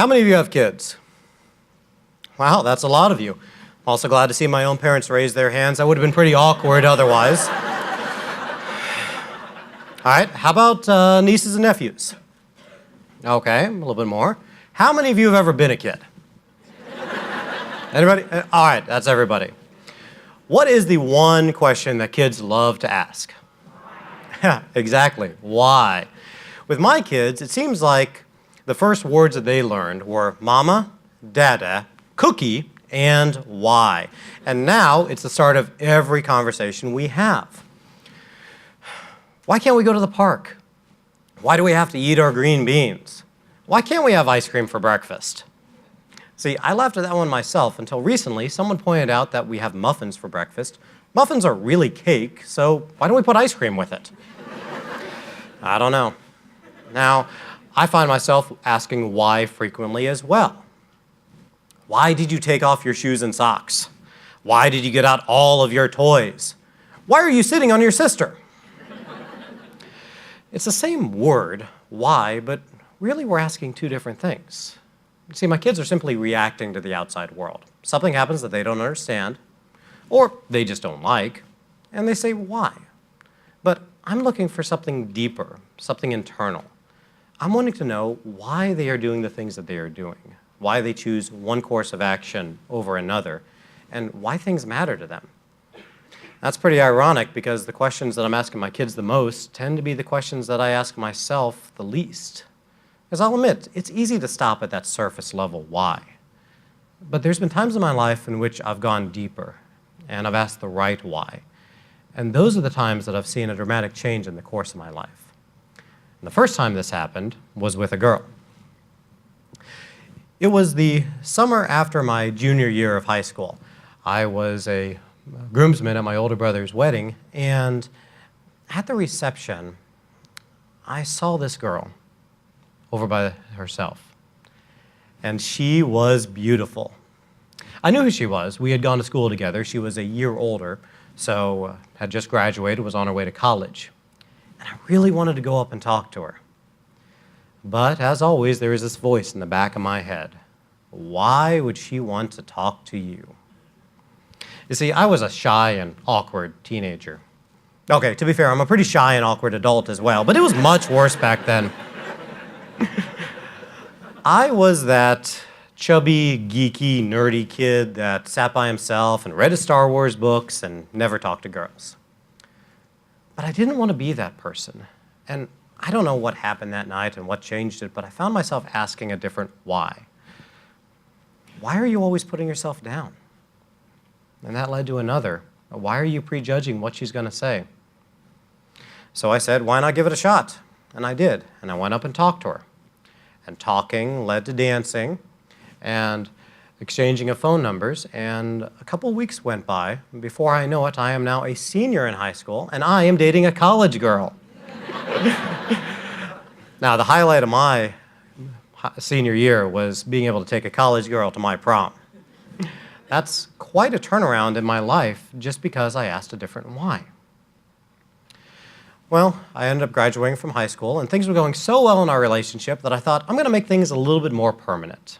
How many of you have kids? Wow, that's a lot of you. I'm also glad to see my own parents raise their hands. That would have been pretty awkward otherwise. All right, how about nieces and nephews? Okay, a little bit more. How many of you have ever been a kid? Anybody? All right, that's everybody. What is the one question that kids love to ask? Yeah, exactly. Why? With my kids, it seems like the first words that they learned were mama, dada, cookie, and why. And now it's the start of every conversation we have. Why can't we go to the park? Why do we have to eat our green beans? Why can't we have ice cream for breakfast? See, I laughed at that one myself until recently someone pointed out that we have muffins for breakfast. Muffins are really cake, so why don't we put ice cream with it? I don't know. Now, I find myself asking why frequently as well. Why did you take off your shoes and socks? Why did you get out all of your toys? Why are you sitting on your sister? It's the same word, why, but really we're asking two different things. You see, my kids are simply reacting to the outside world. Something happens that they don't understand, or they just don't like, and they say why. But I'm looking for something deeper, something internal. I'm wanting to know why they are doing the things that they are doing, why they choose one course of action over another, and why things matter to them. That's pretty ironic because the questions that I'm asking my kids the most tend to be the questions that I ask myself the least. Because I'll admit, it's easy to stop at that surface level why. But there's been times in my life in which I've gone deeper and I've asked the right why. And those are the times that I've seen a dramatic change in the course of my life. And the first time this happened was with a girl. It was the summer after my junior year of high school. I was a groomsman at my older brother's wedding, and at the reception, I saw this girl over by herself, and she was beautiful. I knew who she was. We had gone to school together. She was a year older, so had just graduated, was on her way to college. And I really wanted to go up and talk to her. But as always, there was this voice in the back of my head. Why would she want to talk to you? You see, I was a shy and awkward teenager. Okay, to be fair, I'm a pretty shy and awkward adult as well, but it was much worse back then. I was that chubby, geeky, nerdy kid that sat by himself and read his Star Wars books and never talked to girls. But I didn't want to be that person. And I don't know what happened that night and what changed it, but I found myself asking a different why. Why are you always putting yourself down? And that led to another. Why are you prejudging what she's going to say? So I said, why not give it a shot? And I did. And I went up and talked to her. And talking led to dancing and exchanging of phone numbers. And a couple weeks went by. And before I know it, I am now a senior in high school, and I am dating a college girl. Now, the highlight of my senior year was being able to take a college girl to my prom. That's quite a turnaround in my life just because I asked a different why. Well, I ended up graduating from high school, and things were going so well in our relationship that I thought, I'm going to make things a little bit more permanent.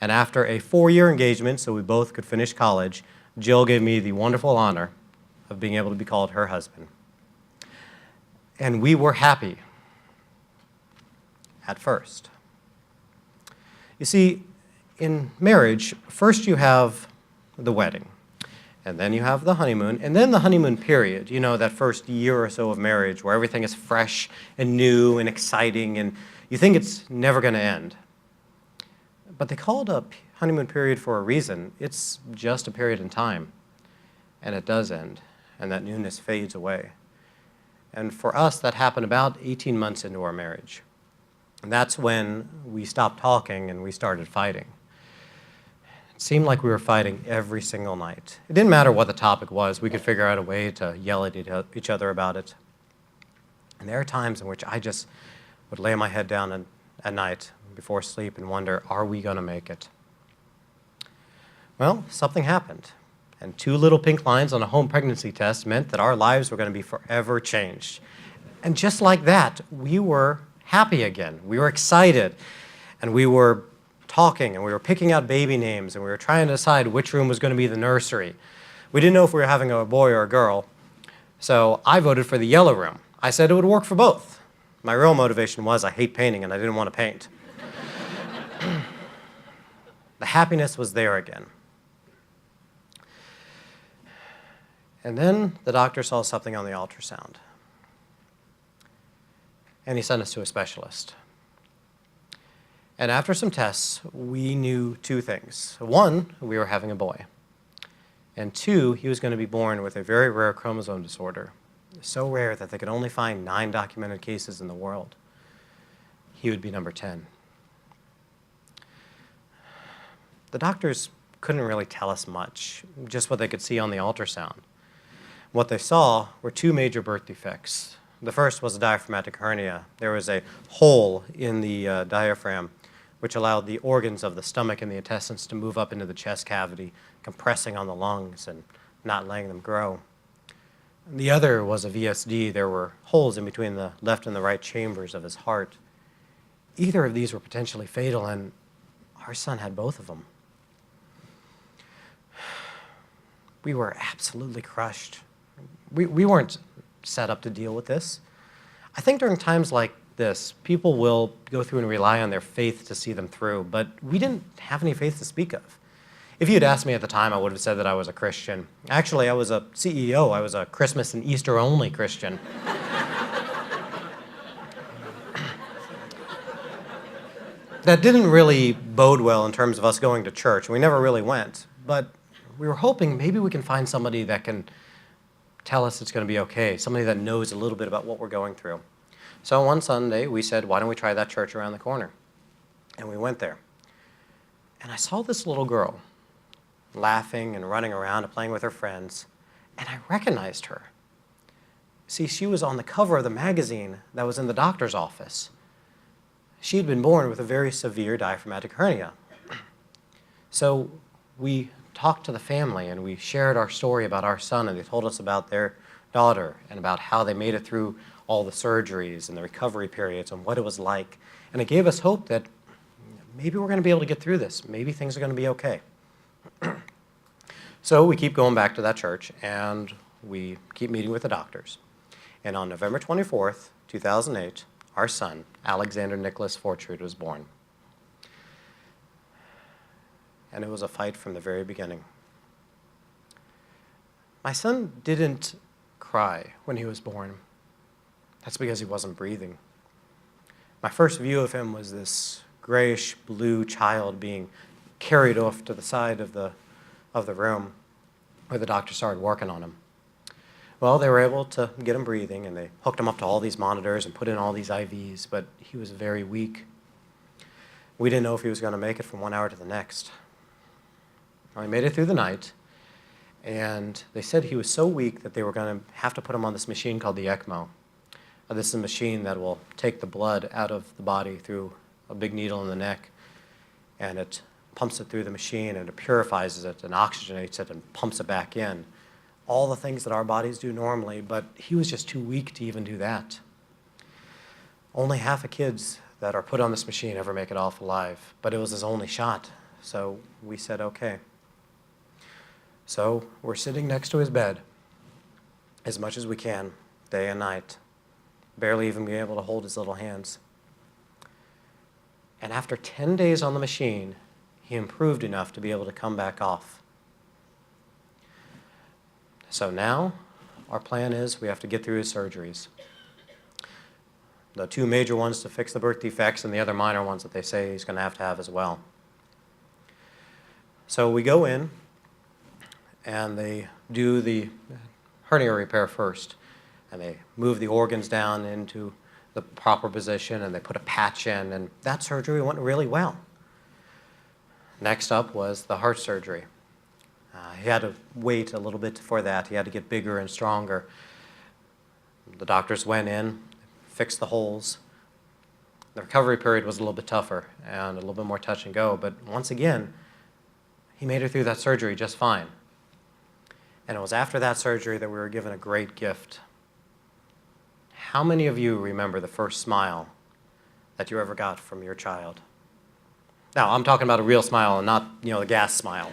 And after a 4-year engagement, so we both could finish college, Jill gave me the wonderful honor of being able to be called her husband. And we were happy at first. You see, in marriage, first you have the wedding, and then you have the honeymoon, and then the honeymoon period, you know, that first year or so of marriage where everything is fresh and new and exciting, and you think it's never going to end. But they call it a honeymoon period for a reason. It's just a period in time, and it does end, and that newness fades away. And for us, that happened about 18 months into our marriage. And that's when we stopped talking and we started fighting. It seemed like we were fighting every single night. It didn't matter what the topic was. We could figure out a way to yell at each other about it. And there are times in which I just would lay my head down at night before sleep and wonder, are we going to make it? Well, something happened. And 2 little pink lines on a home pregnancy test meant that our lives were going to be forever changed. And just like that, we were happy again. We were excited. And we were talking, and we were picking out baby names, and we were trying to decide which room was going to be the nursery. We didn't know if we were having a boy or a girl, so I voted for the yellow room. I said it would work for both. My real motivation was I hate painting, and I didn't want to paint. The happiness was there again. And then the doctor saw something on the ultrasound, and he sent us to a specialist. And after some tests, we knew two things. One, we were having a boy. And two, he was going to be born with a very rare chromosome disorder. So rare that they could only find 9 documented cases in the world. He would be number 10. The doctors couldn't really tell us much, just what they could see on the ultrasound. What they saw were 2 major birth defects. The first was a diaphragmatic hernia. There was a hole in the diaphragm, which allowed the organs of the stomach and the intestines to move up into the chest cavity, compressing on the lungs and not letting them grow. The other was a VSD. There were holes in between the left and the right chambers of his heart. Either of these were potentially fatal, and our son had both of them. We were absolutely crushed. We weren't set up to deal with this. I think during times like this, people will go through and rely on their faith to see them through, but we didn't have any faith to speak of. If you had asked me at the time, I would have said that I was a Christian. Actually, I was a CEO. I was a Christmas and Easter only Christian. That didn't really bode well in terms of us going to church. We never really went, but we were hoping maybe we can find somebody that can tell us it's going to be okay, somebody that knows a little bit about what we're going through. So one Sunday, we said, why don't we try that church around the corner? And we went there. And I saw this little girl laughing and running around and playing with her friends, and I recognized her. See, she was on the cover of the magazine that was in the doctor's office. She had been born with a very severe diaphragmatic hernia. So we talked to the family, and we shared our story about our son, and they told us about their daughter and about how they made it through all the surgeries and the recovery periods and what it was like. And it gave us hope that maybe we're going to be able to get through this. Maybe things are going to be okay. So we keep going back to that church, and we keep meeting with the doctors. And on November 24th, 2008, our son, Alexander Nicholas Fortriede, was born. And it was a fight from the very beginning. My son didn't cry when he was born. That's because he wasn't breathing. My first view of him was this grayish-blue child being carried off to the side of the room where the doctor started working on him. Well, they were able to get him breathing, and they hooked him up to all these monitors and put in all these IVs, but he was very weak. We didn't know if he was going to make it from 1 hour to the next. Well, he made it through the night, and they said he was so weak that they were going to have to put him on this machine called the ECMO. This is a machine that will take the blood out of the body through a big needle in the neck, and it pumps it through the machine, and it purifies it and oxygenates it and pumps it back in. All the things that our bodies do normally, but he was just too weak to even do that. Only half the kids that are put on this machine ever make it off alive, but it was his only shot, so we said okay. So we're sitting next to his bed as much as we can, day and night, barely even being able to hold his little hands. And after 10 days on the machine, he improved enough to be able to come back off. So now, our plan is we have to get through his surgeries. The 2 major ones to fix the birth defects and the other minor ones that they say he's going to have as well. So we go in, and they do the hernia repair first. And they move the organs down into the proper position, and they put a patch in, and that surgery went really well. Next up was the heart surgery. He had to wait a little bit for that. He had to get bigger and stronger. The doctors went in, fixed the holes. The recovery period was a little bit tougher and a little bit more touch and go, but once again, he made it through that surgery just fine. And it was after that surgery that we were given a great gift. How many of you remember the first smile that you ever got from your child? Now, I'm talking about a real smile and not, the gas smile.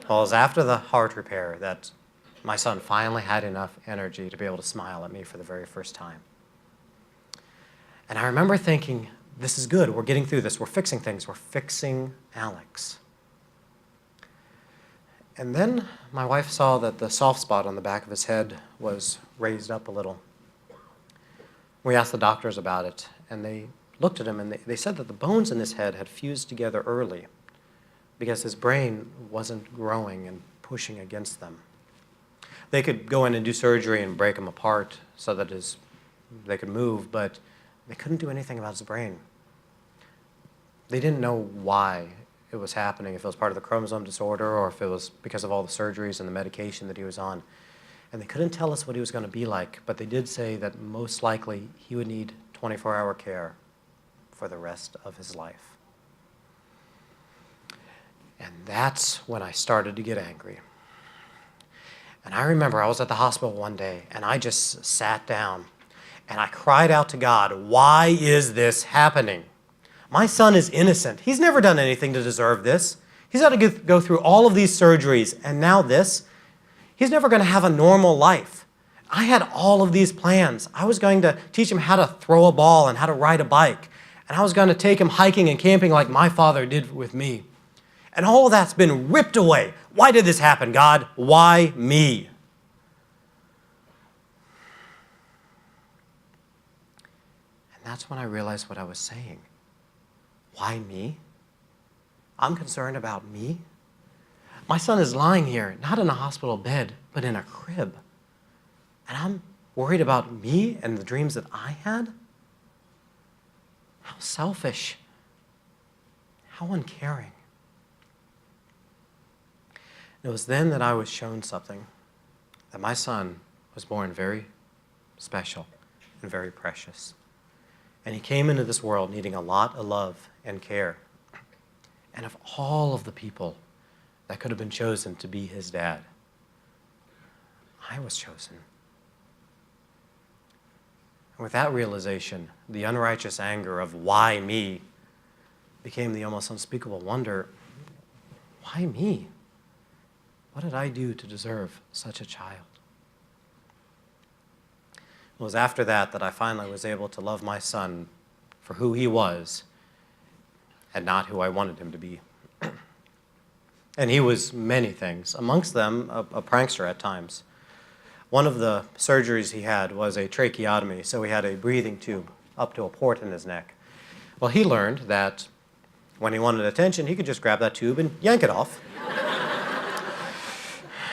Well, it was after the heart repair that my son finally had enough energy to be able to smile at me for the very first time. And I remember thinking, this is good. We're getting through this. We're fixing things. We're fixing Alex. And then my wife saw that the soft spot on the back of his head was raised up a little. We asked the doctors about it, and they looked at him, and they said that the bones in his head had fused together early because his brain wasn't growing and pushing against them. They could go in and do surgery and break him apart so that they could move, but they couldn't do anything about his brain. They didn't know why it was happening, if it was part of the chromosome disorder or if it was because of all the surgeries and the medication that he was on. And they couldn't tell us what he was going to be like, but they did say that most likely he would need 24-hour care for the rest of his life. And that's when I started to get angry. And I remember I was at the hospital one day, and I just sat down, and I cried out to God, why is this happening? My son is innocent. He's never done anything to deserve this. He's had to go through all of these surgeries, and now this. He's never going to have a normal life. I had all of these plans. I was going to teach him how to throw a ball and how to ride a bike, and I was going to take him hiking and camping like my father did with me. And all of that's been ripped away. Why did this happen, God? Why me? And that's when I realized what I was saying. Why me? I'm concerned about me. My son is lying here, not in a hospital bed, but in a crib. And I'm worried about me and the dreams that I had? How selfish. How uncaring. It was then that I was shown something, that my son was born very special and very precious. And he came into this world needing a lot of love and care. And of all of the people that could have been chosen to be his dad, I was chosen. And with that realization, the unrighteous anger of why me became the almost unspeakable wonder, why me? What did I do to deserve such a child? It was after that I finally was able to love my son for who he was and not who I wanted him to be. And he was many things, amongst them a prankster at times. One of the surgeries he had was a tracheotomy, so he had a breathing tube up to a port in his neck. Well, he learned that when he wanted attention, he could just grab that tube and yank it off.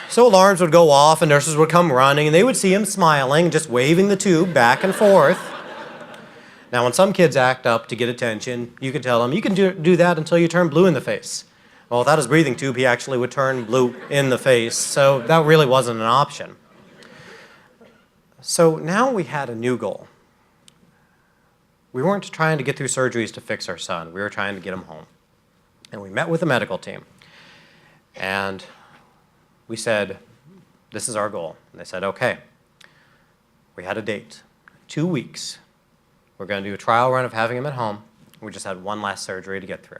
So alarms would go off and nurses would come running and they would see him smiling, just waving the tube back and forth. Now, when some kids act up to get attention, you can tell them, you can do that until you turn blue in the face. Well, without his breathing tube, he actually would turn blue in the face, so that really wasn't an option. So now we had a new goal. We weren't trying to get through surgeries to fix our son. We were trying to get him home. And we met with the medical team. And we said, this is our goal. And they said, okay. We had a date, 2 weeks. We're going to do a trial run of having him at home. We just had one last surgery to get through.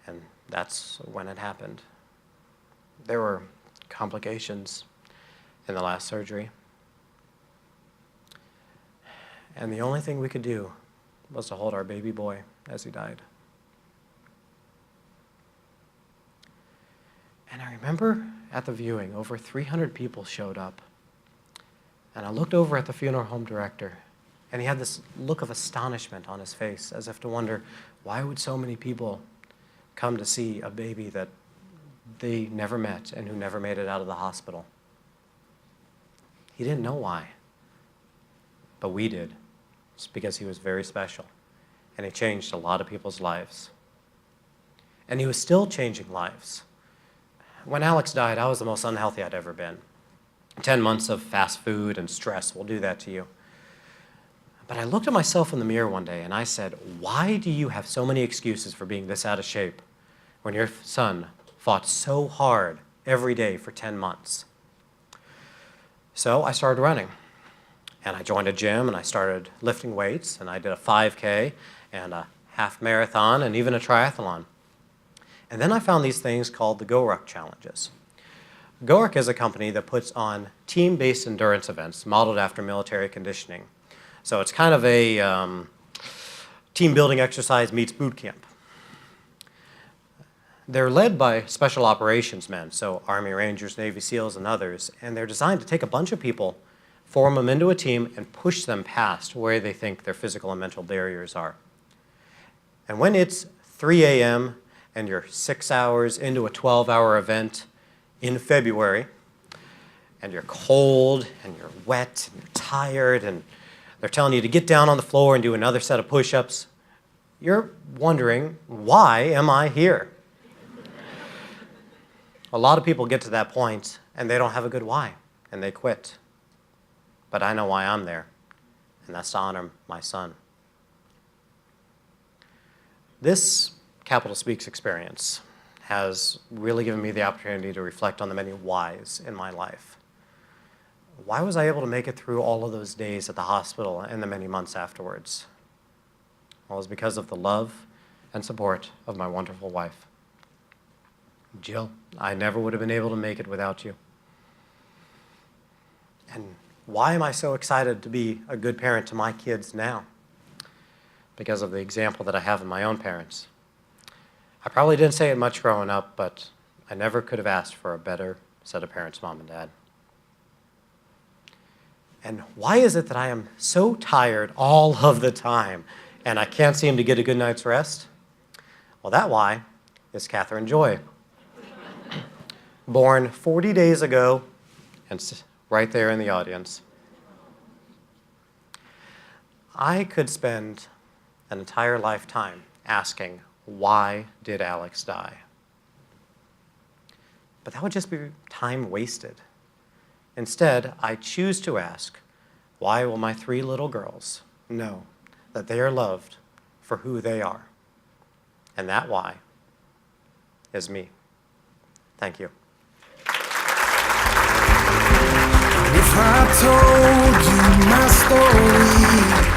And that's when it happened. There were complications in the last surgery. And the only thing we could do was to hold our baby boy as he died. And I remember at the viewing, over 300 people showed up. And I looked over at the funeral home director, and he had this look of astonishment on his face, as if to wonder, why would so many people come to see a baby that they never met and who never made it out of the hospital? He didn't know why, but we did. It's because he was very special, and he changed a lot of people's lives. And he was still changing lives. When Alex died, I was the most unhealthy I'd ever been. 10 months of fast food and stress will do that to you. But I looked at myself in the mirror one day and I said, why do you have so many excuses for being this out of shape when your son fought so hard every day for 10 months? So I started running. And I joined a gym and I started lifting weights, and I did a 5K and a half marathon and even a triathlon. And then I found these things called the Gorakh Challenges. Gorakh is a company that puts on team-based endurance events modeled after military conditioning. So it's kind of a team-building exercise meets boot camp. They're led by special operations men, so Army Rangers, Navy SEALs, and others, and they're designed to take a bunch of people, form them into a team, and push them past where they think their physical and mental barriers are. And when it's 3 a.m. and you're 6 hours into a 12-hour event in February, and you're cold, and you're wet, and you're tired, and they're telling you to get down on the floor and do another set of push-ups, you're wondering, why am I here? A lot of people get to that point, and they don't have a good why, and they quit. But I know why I'm there, and that's to honor my son. This CapitalSpeaks experience has really given me the opportunity to reflect on the many whys in my life. Why was I able to make it through all of those days at the hospital and the many months afterwards? Well, it was because of the love and support of my wonderful wife. Jill, I never would have been able to make it without you. And why am I so excited to be a good parent to my kids now? Because of the example that I have in my own parents. I probably didn't say it much growing up, but I never could have asked for a better set of parents, Mom and Dad. And why is it that I am so tired all of the time and I can't seem to get a good night's rest? Well, that why is Catherine Joy. Born 40 days ago, and right there in the audience. I could spend an entire lifetime asking, why did Alex die? But that would just be time wasted. Instead, I choose to ask, why will my 3 little girls know that they are loved for who they are? And that why is me. Thank you. If I told you my story,